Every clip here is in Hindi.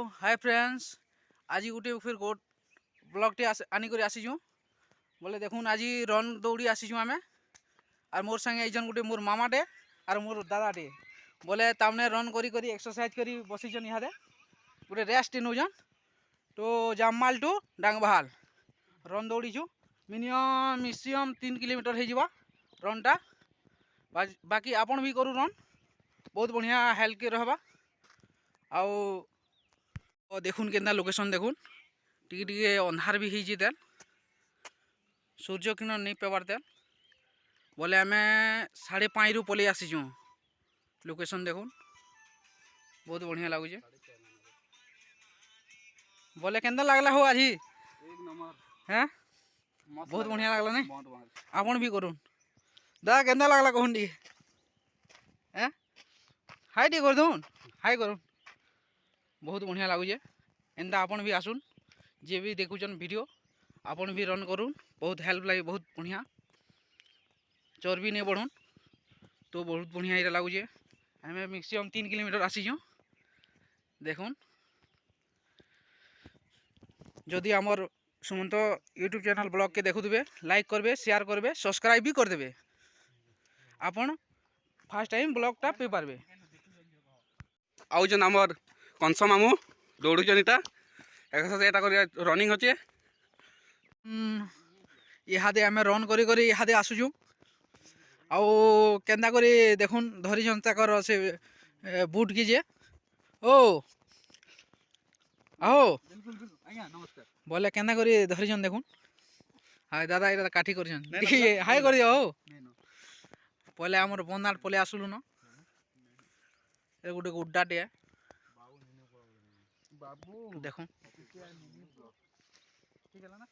हाय फ्रेंड्स, आज गोटे फिर गोट ब्लॉगटे आनिक आसीचु बोले देखुन आज रन दौड़ी आसीचु आमे और मोर संगे एजन गोटे मोर मामाटे और मोर दादाटे बोले तामने रन करी करी एक्सरसाइज करी बसीचन इहादे गोटे रेस्ट नौजन तो जाममाल टू डांगबहाल रन दौड़ीचु मिनिमम 3 किलोमीटर हो रनटा। बाकी आपण भी करू रन बहुत बढ़िया हेल्थ के रहबा। आओ देखुन केन्दा लोकेशन देखुन टी टी अंधार भी हो तेल सूर्य किरण नहीं पेबार तेल बोले आम 5:30 रु पलि आसीचु। लोकेशन देखुन बहुत बढ़िया लगुचे बोले केन्दा लागला हो आज हैं बहुत बढ़िया लगला नहीं आपण भी करूँ दादा केन्दा लागला कहून टी हैं हाई टी कर दून हाई करूँ बहुत बढ़िया लगुचे एंता आपन भी आसुन जे भी देखुचन वीडियो आपन भी रन करूँ बहुत हेल्प लगे बहुत बढ़िया चर्बी नहीं बढ़ुन तो बहुत बढ़िया ये लगुचे आम मैक्सिमम 3 किलोमीटर आसीचु। देखुन जदि आमर सुमंत यूट्यूब चैनल ब्लॉग के देखुवे लाइक करबे शेयर करबे सब्सक्राइब भी करदेवे आपन फर्स्ट टाइम ब्लॉगटा पे पारबे। आउजन आमर कंस मामू दौड़ुचन इटा एक्सरसाइज रनिंग होचे इहादे आम रन करी करी इहादे आसुचु आउ केन्दा करी देखुन धरी ताकर से बुट की जे ओ आओ बोले केन्दा करी धरीचन देखुन हाय दादा ये काठी करछन हाय कर दियो हो पहले आमर बंदाट पले आसलु न ए गोटे गुड्डाटे देखो ठीक है ना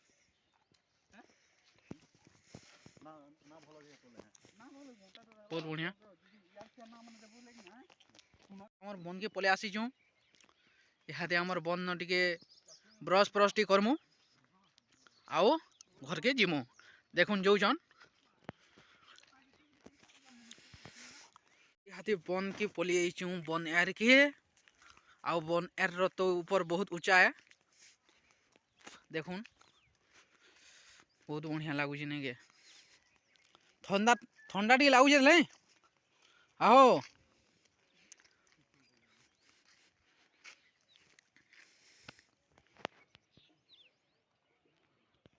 बहुत बढ़िया आमर बन के पले आसीचु इहादे आमर बन न टिके ब्रश फ्रश टी करमु आओ घर के जिमु देखुन जोचन इहादे बन के पले आइचु बन एर के आउ बन एर तो ऊपर बहुत ऊंचा है देखुन बहुत बढ़िया लगुच नहीं के ठंडा ठंडा टी लगुचे नहीं आओ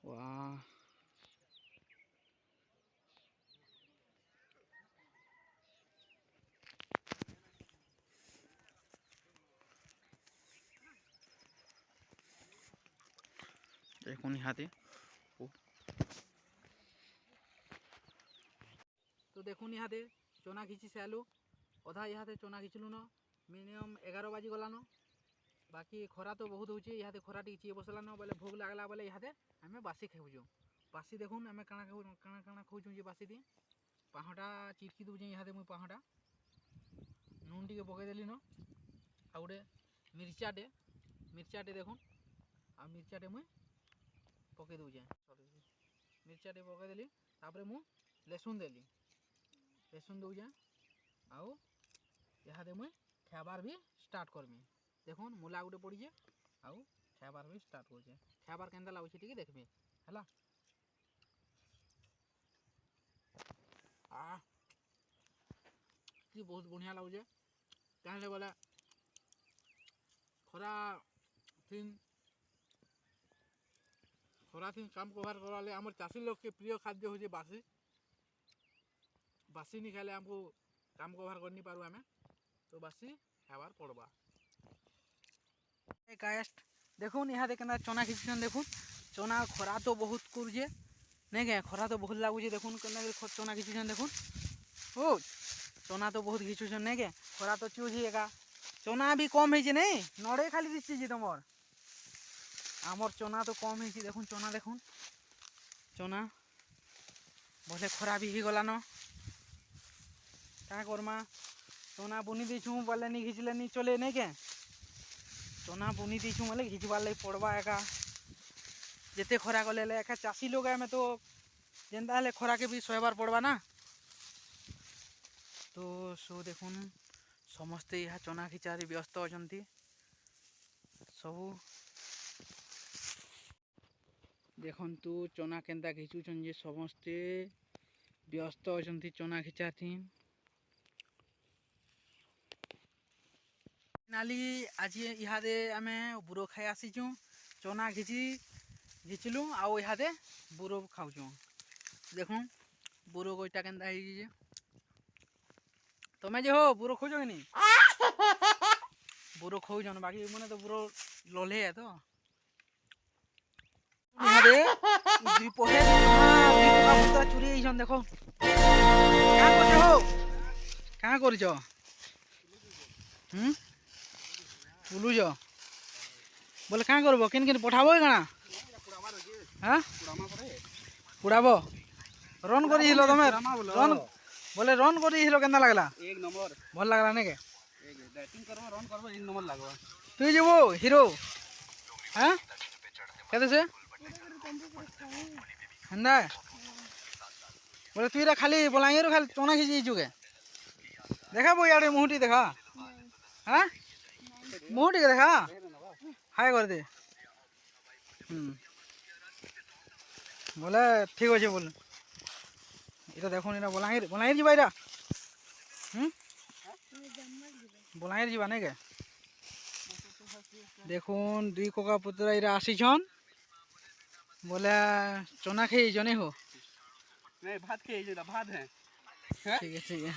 वाह देखुन इहाते तो देखुन इहाते चोना खींची से आलू अधा इहाते चोना खींचलु न मिनिमम 11 बाजी गलान बाकी खरा तो बहुत होची इहाते खरा टी बसलान बोले भोग लागला बोले इहाते आमे बासी खाऊछु बासी देखुन आमे काना काना खाऊछु जे बासी दी पाहटा चिटकी दउजे इहाते मुई पाहटा नून टी पके देली न आ गोटे मिर्चाटे देखुन आ मिर्चाटे मुई पके दउजे मिर्चाटे पके देली तापरे मु लहसुन देली लहसुन दउजे आउ इहादे मुई खाबार भी स्टार्ट करमी देखुन मूला गोटे पड़ीजे आउ खाबार भी स्टार्ट करछे खाबार केंदा लाଗୁଛି टिके देखबे हला आ की बहुत बढ़िया लाଗୁছে कहले बोला खरा दिन काम कभार कराले हमर चासी लोग के प्रिय खाद्य होजे बासी बासी नहीं खाले हमको काम कभार कर नहीं पारू हमें तो बासी खाबार पड़वा कास्ट देखुन यहाँ देखना चना खींचन देखुन चना खरा तो बहुत कुरजे नहीं क्या खरा तो बहुत लगुचे देखुन चना खींचन देखुन ओ चना तो बहुत खींचुन नहीं क्या खरा तो चूझी एका चना भी कम है नहीं नड़े खाली दिच्छी तुमर आमर चना तो कम है देखुन चना देखुन चना बोले खरा भी गलान क्या करमा चना बुनी दीछू बोले नहीं खींचले नहीं चले नहीं क्या चना बुनी दीछू बोले खींचबार लगे पड़वा एका जिते खरा गले एका चाषी लोग आम तो जेनता हेले खरा के भी सहबार पड़वा ना तो सो देखुन समस्ते यहाँ चना खींचारे व्यस्त अच्छा सबू देखंतु चना केंता घिचुछन जे समस्ते व्यस्त अछंती चना घिचाथी नाली आज इहादे आमे बुरो खाई आसीचु चना घिचलु आउ इहादे बुरो खाऊचु देखो बुरो गोइटा केंता है जे तमे जे हो बुरो खोजो कि नहीं बुरो खोजन बाकी मने तो बुरो लोले है तो इहादे दुई पहे दुई पका पुतरा चुरी आइछन देखो का करछो हो का करछो बुलू जो बोले क्या करबो किन किन पठाबो कना हां पुड़ाबो रन करी हिलो तमे रन बोले रन करी हिलो केना लागला एक नंबर भल लागला ने के एक बैटिंग करबो रन करबो एक नंबर लागबो तू जेबो हीरो हां केते से हंदा बोले तू इरा खाली बोलांगे रो खाली टोना खिची जुगे देखा बो याडे मुहटी देखा हां मुहटी के देखा हाय कर दे बोले ठीक अच्छे बोल এটা দেখুন এটা বলাঙ্গীর যাবা এটা বলাঙ্গীর যাবা নাকি দেখুন দুই কোকা পুতরা এরা আসিছন বলে চনা খেয়ে জনে হো नहीं भात के भात है ठीक है